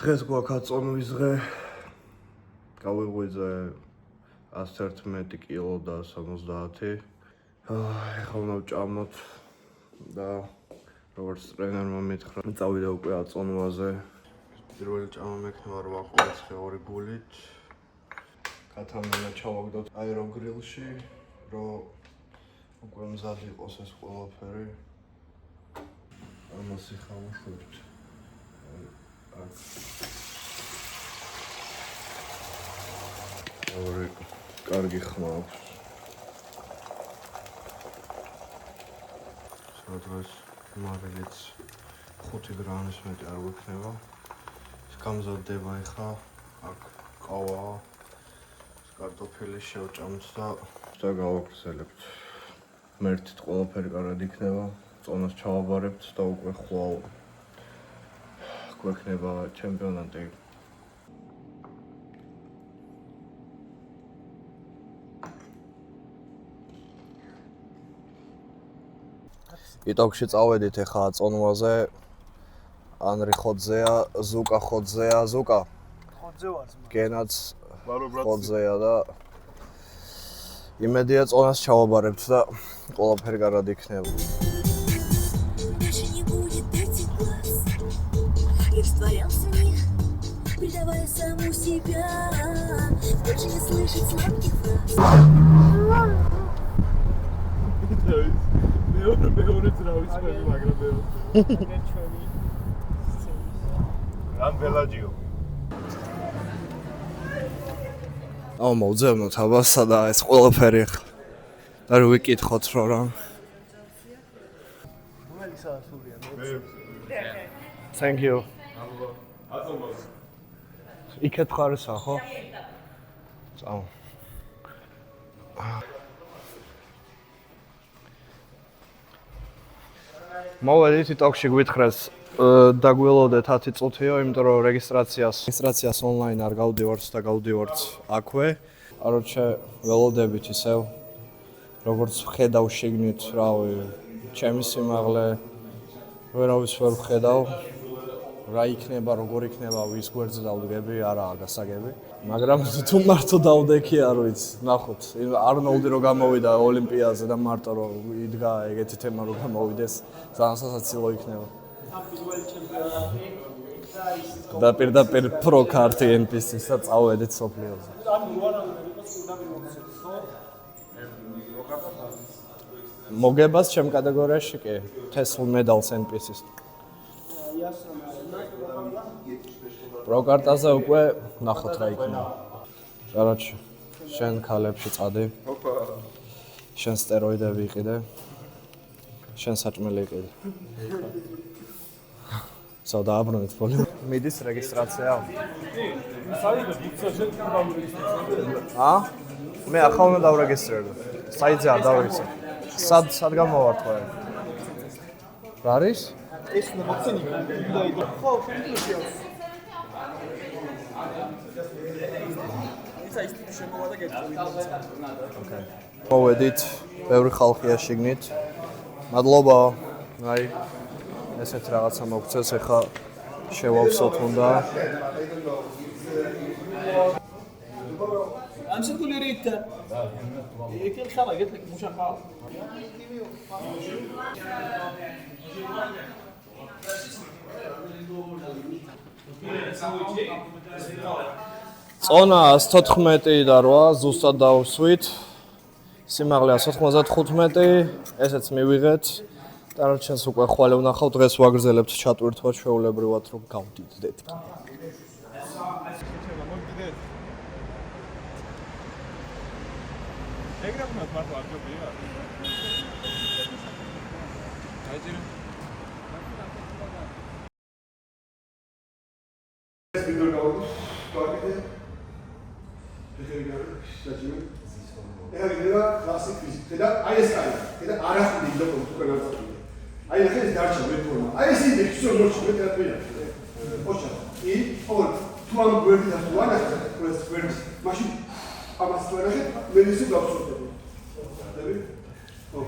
დღეს გვაქვს აწონვის დღე. გავიღვიძე 111 კილო და 70. ეხლა უნდა ვჭამოთ და როგორც ტრენერმა მითხრა, წავიდა უკვე აწონვაზე. პირველი ჭამა მექნება 8 კვერცხი 2 გულით. კათამენა ჩავაგდოთ აეროგრილში, რომ უკვე მზად იყოს ეს ყველაფერი. ამას იხავშებთ. ორი კარგი ხმა აქვს. სადღაც მაგალითს 5 გრამის მეტი არ გვექნება. გამზადდება ეხა, აქ ყავა, კარტოფილი შევჭამთ და გავაგრძელებთ. ღმერთით ყველაფერი კარგად იქნება, წონას ჩავაბარებთ და უკვე ხვალ გვექნება ჩემპიონატი. იტოქში წავედით ეხა აწონვაზე. ანრი ხოძეა, ზუკა ხოძეა, ზუკა. ხოძე ვარ ძმა. გენაც ხოძეა და იმედია წონას ჩავაბარებთ და ყველაფერი კარგად იქნება. Передавая саму себя, больше не слышать сладких фраз. მეორე ძრავის ხელი, მაგრამ რამ ბელაჯიო. მოვძებნოთ აბასა და ეს ყველაფერი ხა. და რო ვიკითხოთ რა. რომელი საათურია? Thank you. იქეთ ხარსა ხო? წავა. მოვედით იტოქში გვითხრეს დაგველოდეთ 10 წუთიო, იმიტომ რომ რეგისტრაციას ონლაინ არ გავდივართ და გავდივართ აქვე. Короче, ველოდებით ისევ როგორც ხედავ შიგნით, რავი, ჩემი სიმაღლე ვერავის ვერ ვხედავ. რა იქნება, როგორ იქნება, ვის გვერდზე დავდგები, არაა გასაგები. მაგრამ თუ მარტო დავდექი, არ ვიცი, ნახოთ. არნოლდი რო გამოვიდა ოლიმპიადაზე და მარტო რო იდგა ეგეთი თემა რო გამოვიდეს, ძალიან სასაცილო იქნება. და პირდაპირ პრო კარტი NPC-ს და წავედით სოფლიოზე. მოგებას ჩემ კატეგორიაში კი, თესლ მედალს NPC-ს. პრო კარტაზე უკვე ნახოთ რა იქნება. Короче, შენ ქალებში წადი. შენ სტეროიდები იყიდე. შენ საჭმელი იყიდე. საერთოდ დააბრუნეთ ფოლი. მიდის რეგისტრაცია. მე ახლა უნდა დავრეგისტრირდო. საიტზე არ დავრეგისტრირე. სად გამოვართ ხო? რა არის? ეს მოხსენი და ხო, შემიძლია. მოვედით, ბევრი ხალხია შიგნით. მადლობა. აი, ესეთ რაღაცა მოგწეს, ეხა შევავსოთ უნდა. ამსკული რიტა. ეკელ ხალა გეტლი მუშახა. წონა 114 და 8 ზუსტად დავსვით. სიმაღლე 195, ესეც მივიღეთ. და რა ჩვენს უკვე ხვალე ვნახავთ, დღეს ვაგრძელებთ ჩატვირთვა ჩვეულებრივად რომ გავდიდდეთ. ეგრემოთ მართლა არ ჯობია. აიძირო. ეს ვიდეო გავაკეთე. ეღა კლასიკ ფიზიკა და აი ეს კაი და არახდი და უკვე გავწევდი. აი ახლა ეს დარჩა მე თქო. აი ეს ის ისო მოშორე თერაპია. ოჩა. ი ორ თუ ამ გვერდი და თუ არა ეს გვერდი. მაშინ ამას თუ არა მე ისე გავწევდი. დები? ო.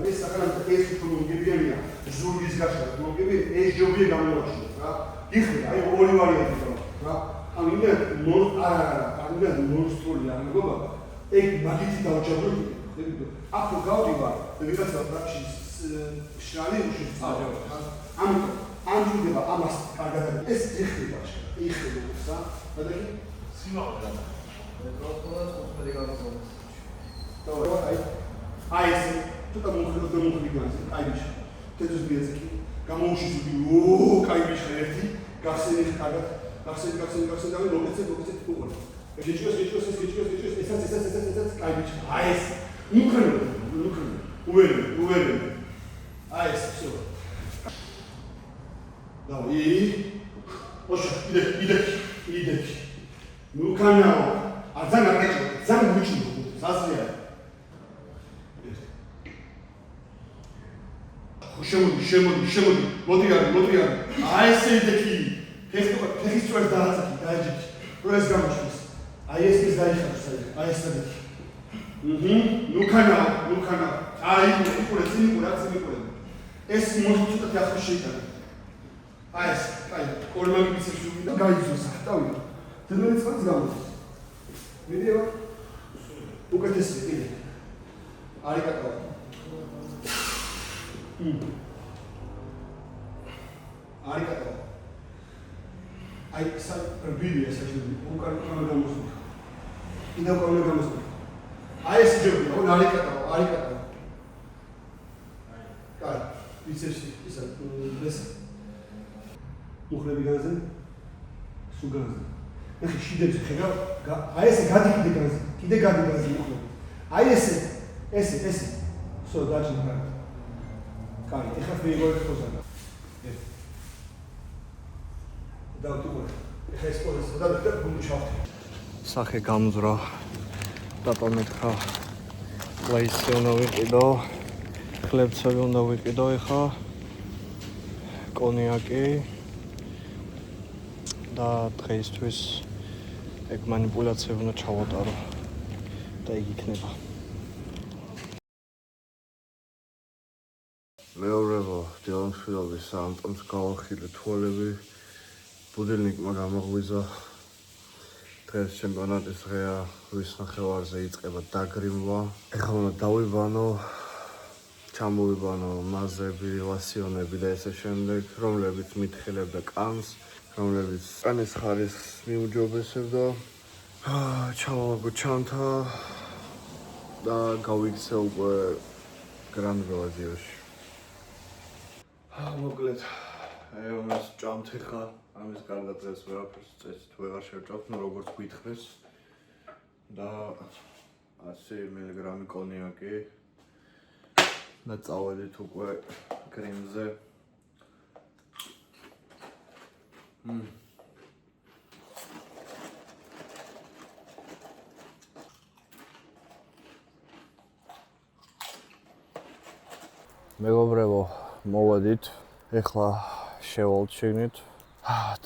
მე საკალან ეს თუ მოგებია. ზურგის გაშლა მოგები ეს ჯობია გამოაჩინოთ რა. იხდა აი ორი ვარიანტი გაქვს რა. ანუ იმენ მონსტრული არ მეგობა ეგ მაგითი დავჭერდები. აქ გავდივარ ვიღაცა პრაქტიკში შრალი უშის წავალ რა. ამიტომ ამჯდება ამას კარგად ეს იხდება რა. ბადაკი სიმაღლე აი ეს თუ მომხდიგანს აი ბიჭი თეთრს მიეცი გამოუშვი კაი ბიჭი ერთი გახსენე კარგად გახსენე და მოგეცეთ უყურე გიჩქოს ესაც კაი ბიჭი აი ეს უკრენო უვერი აი ეს всё დავი ოშა იდე ნუ კანაო აზან არგეჭო ზან გუჩი სასია შემოდი მოდი აი ესე იდექი ფეხის წვერს დააწიკი დაეჯიქი პროეს გამოჩვის აი ეს ის დაიხაროს აი ეს დადიქი ნუ კანაო აი იყურე ეს მოდი ცოტა ახლა შეიტანე აი ეს კაი კორმაგი მიცეშვი და გაიძოს თავი დედმოდი წყალს გამოდის მიდიო უკეთესი კიდე არი კაკაო არი კაკაო აი სა რბილია საჭირო უკან გამოსული კიდე უკან გამოსული აი ეს ჯობია არი კაკაო კაი ვიცეში ისა ეს უხრები განზე სუგანზე ეხი შიდებს ხება აი ესე გადი კიდე გადი განზე უხრები აი ესე სო დაჭი მაგ კაი ეხა მეიგოებს ხოზანა და თუ ეხა ეს პოლის და ბუნჩავთ სახე გამძრა დატო მეთქა ლაისი უნდა ვიყიდო ხლებცები უნდა ვიყიდო ეხა კონიაკი და დღეისთვის ეგ манипуляციები უნდა ჩავატარო და ეგ იქნება. მეორეო დილამშვიდობის ამტომს გავახილე თვალები ბუდილნიკმა გამოღვიზა დღეს ჩემპიონატის დღეა ვის ნახევარზე იწყება დაგრიმვა ეხლა უნდა დავიბანო ჩამოვიბანო მაზები ლასიონები და ესე შემდეგ რომლებიც მითხილებდა კანს რომლებიც კანის ხარისხს მიუჯობესებდა ჩავაგო ჩანთა და გავიქცე უკვე გრანდ ბრაზილიაში მოკლედ ამას ჭამთი ხა ამის გარდა დღეს ვერაფერს წესით ვეღარ შევჭამთ როგორც გითხრეს და 100 მგ კონიაკი და წავედით უკვე კრემზე მეგობრებო მოვედით ეხლა შევალთ შეგნით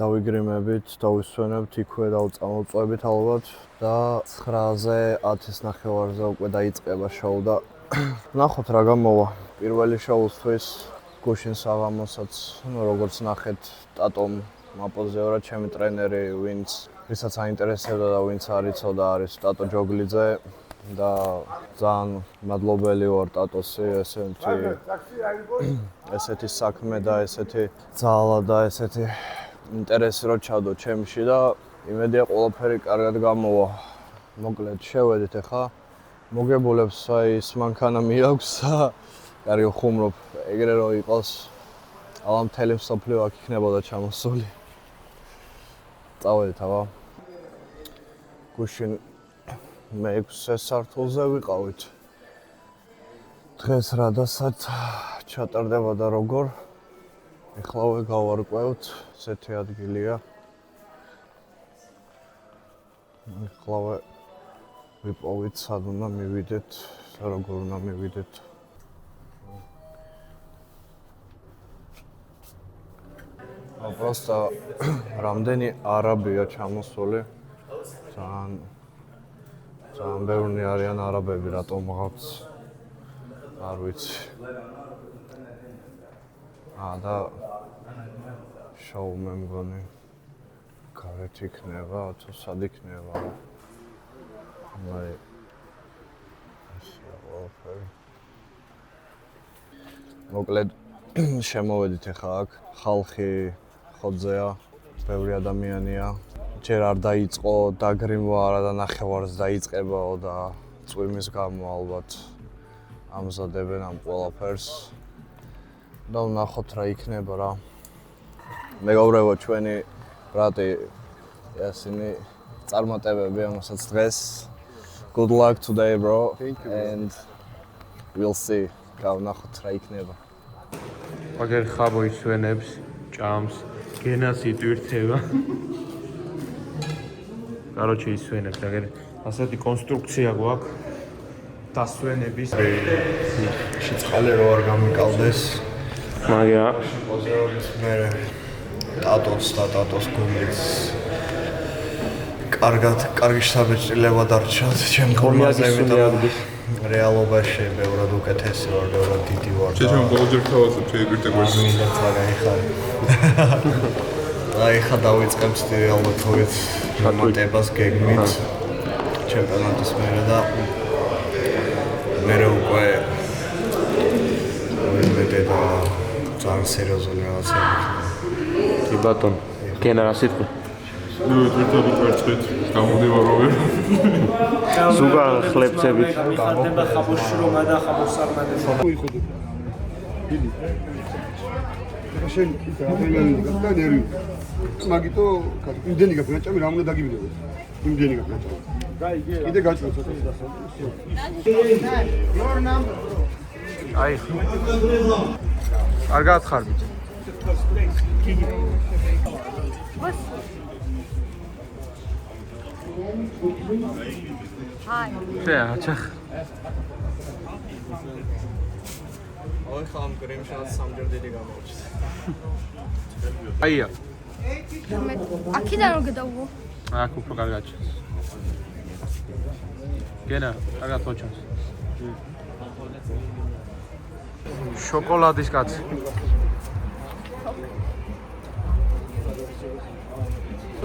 დავიგრიმებით დავისვენებთ იქვე დავწამოვწვევით ალბათ და 9-ზე 10-ის ნახევარზე უკვე დაიწყება შოუ და ნახოთ რა გამოვა პირველი შოუსთვის გუშინ საღამოსაც როგორც ნახეთ ტატომ მაპოზეორა ჩემი ტრენერი ვისაც აინტერესებდა და ვინც არიცოდა არის ტატო ჯოგლიძე და ძალიან მადლობელი ვარ ტატოსი ესეთი საქმე და ესეთი ძალა და ესეთი ინტერესი რო ჩადო ჩემში და იმედია ყველაფერი კარგად გამოვა მოკლედ შევედით ახლა მოგებულებს აი ის მანქანა მიაქვს კარგი ხუმრობ ეგრე რო იყოს ალა მთელი მსოფლიო აქ იქნებოდა ჩამოსული წავედით აბა გუშინ მე-6 სართულზე ვიყავით დღეს რადასაც ჩატარდება და როგორ ეხლავე გავარკვევთ ესეთი ადგილია ეხლავე ვიპოვით სად უნდა მივიდეთ როგორ უნდა მივიდეთ просто რამდენი არაბია ჩამოსული ძალიან ბევრი არიან არაბები რატომ მაღავს არ ვიცი და შოუ მე მგონი გარეთ იქნება თუ სად იქნება აი მოკლედ შემოვედით ახლა აქ ხალხი ხოძეა ბევრი ადამიანია ჯერ არ დაიწყო დაგრიმვა არა ნახევარს დაიწყებაო და წვიმის გამო ალბათ ამზადებენ ამ ყველაფერს და ვნახოთ რა იქნება რა მეგობრებო ჩვენი ბრატი იასინი წარმატებები ამასაც დღეს good luck today bro and we'll see გავნახოთ რა იქნება აგერ ხაბო ისვენებს ჭამს გენას იტვირთება короче ისვენებს აგერ ასეთი კონსტრუქცია გვაქვს დასვენების შეწყალე რო არ გამიკალდეს მაგია პოზიორის მე ტატოს გუმის კარგი შთაბეჭდილება დარჩათ ჩემ კომაზე იმიტომ რეალობაში ბევრად უკეთესი ვარ, ბევრად დიდი ვარ. ჩემ ბოლჯერ თავაზობ შეგვირთე გვერდზე. აი ხა დავიწყებთ ალბათ თორეც მომატებას გეგმით ჩემპიონატის მერე და მერე უკვე მეთე და ძალიან სერიოზული რაღაცები. კი ბატონ გენა რა სიტყვა ნუ ერთად ვერცხეთ გამოდევარო ზუგა ხლებцებით ხარდება ხაბურში რომ გადახაბოს წარმატება მოიხოდე. დიდი. შენ გამენანი გაკა ნერვი. მაგიტო იმდენი გაგნაჭამი რა უნდა დაგიბინებო. იმდენი გაგნაჭამი. კიდე გაჭრა ცოტა დასალ. აი კარგად ხარბით Hi. აჩახ აი ხა ამ გრიმშას სამჯერ დიდი გამოჩნდა. აია აქედან რომ გადავო? აქ უფრო კარგად ჩანს გენა კარგად მოჩანს შოკოლადის კაცი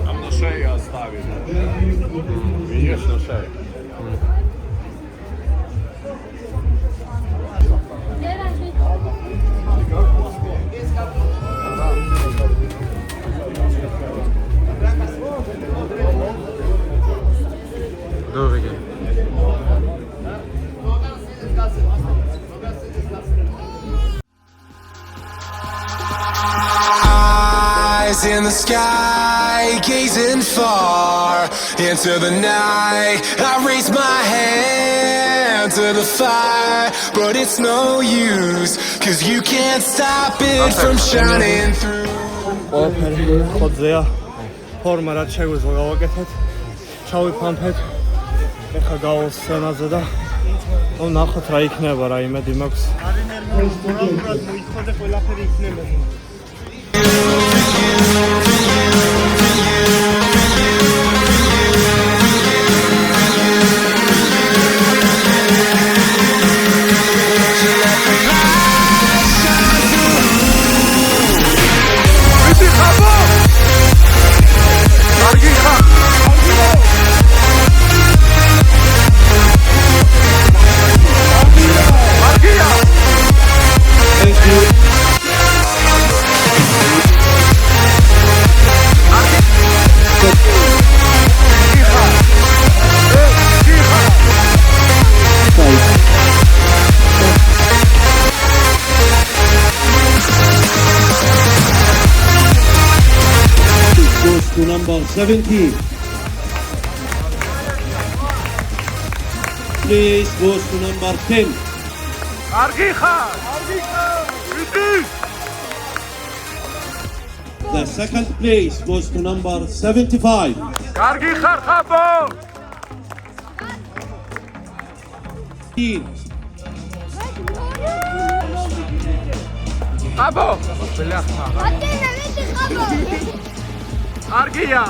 Am na шее оставили. Видишь, на шее. Добрый день. Eyes in the sky, gazing far into the night. I raise my hand to the fire, but it's no use, 'cause you can't stop it from shining through. ყველაფერი ხოძეა ფორმა რაც შეგვიძლია გავაკეთეთ ჩავიფანთეთ ეხა გავალ სცენაზე და ნახოთ რა იქნება რა იმედი მაქვს მორალურად მოიხოდე ყველაფერი იქნება To number 17. Please goes to number 10. The second place goes to number 75. კარგი ხარ ხაბო 15. ხაბო ბლახა კარგია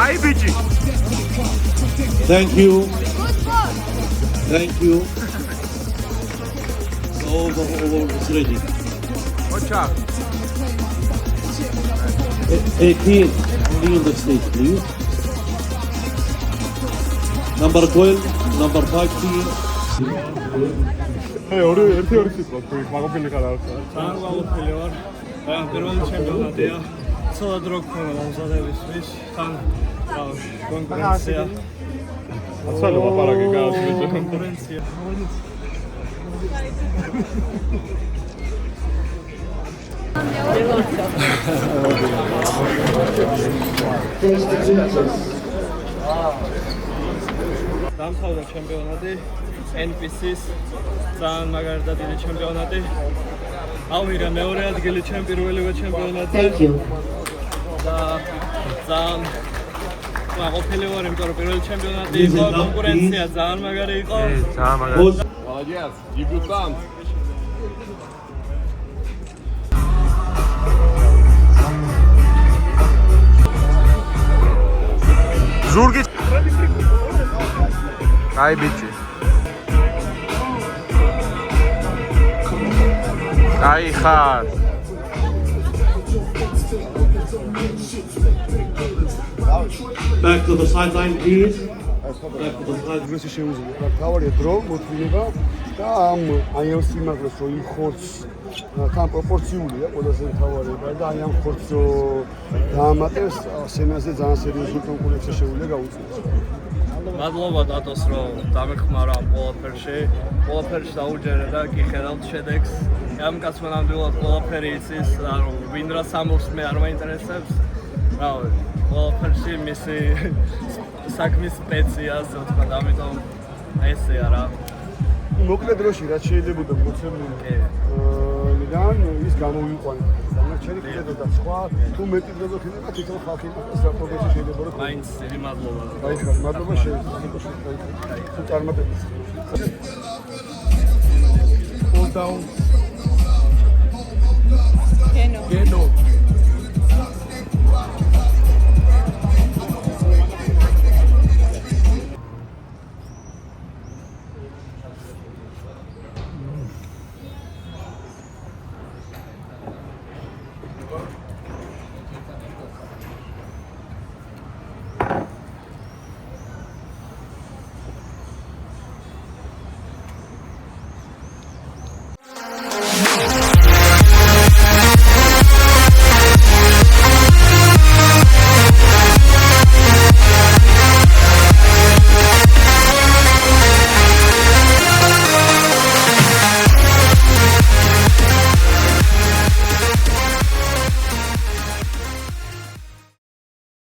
აი ბიჭი Thank you. Good boy. Thank you. All is ready. ოჩა 18, only on the stage, please. Number 12, number 15. ორი სიტყვა თქვი მაგოფილი ხარ არ ხარ? ძალიან გვალოფილი ვარ. აი, პირველი ჩემპიონატია. ცოტა დრო გქონდა დამზადებისთვის. თან კონკურენცია. აცალო ლაპარაკი გააცნო. კონკურენცია. დამთავრდა ჩემპიონატი NPC-ს ძალიან მაგარი და დიდი ჩემპიონატი. ავიღე მეორე ადგილი პირველივე ჩემპიონატზე. Thank you. და ძალიან ყოფილი ვარ, იმიტომ რომ პირველი ჩემპიონატი იყო, კონკურენცია ძალიან მაგარი იყო. ძალიან მაგარი Молодец, дебютант. ზურგი აი ბიჭი აი ხარ Back to the sideline, please. Back to the sideline. პროგრესი შეუძლია. თავარია დრო, მოთმინება და ამ ამ სიმაღლეს რო იმ ხორცს თან პროპორციულია ყველაზე თავარია და ამ ხორცს რო დაამატებს, სენაზე ძალიან სერიოზული კონკურენცია შეუძლია გაუწიოს. მადლობა დატოს რომ დამეხმარა ამ ყველაფერში დაუჯერე და გიხედავთ შედეგს. ამ კაცმა ნამდვილად ყველაფერი იცის, რომ ვინ რას ამბობს მე არ მაინტერესებს. რავი, ყველაფერში მისი საქმის სპეცია, ასე ვთქვა, ამიტომ ესეა რა. მოკლედ დროში რაც შეიძლება მოცემული მიდან ის გამოვიყვანე. დანარჩენი კიდე და სხვა თუ მეტი დრო ხდება თვითონ ხალხი პროგრესი შეიძლება რომ მაინც დიდი მადლობა. დაიხარ, მადლობა შეიძლება. თუ წარმატებიც. Pull down. Geno.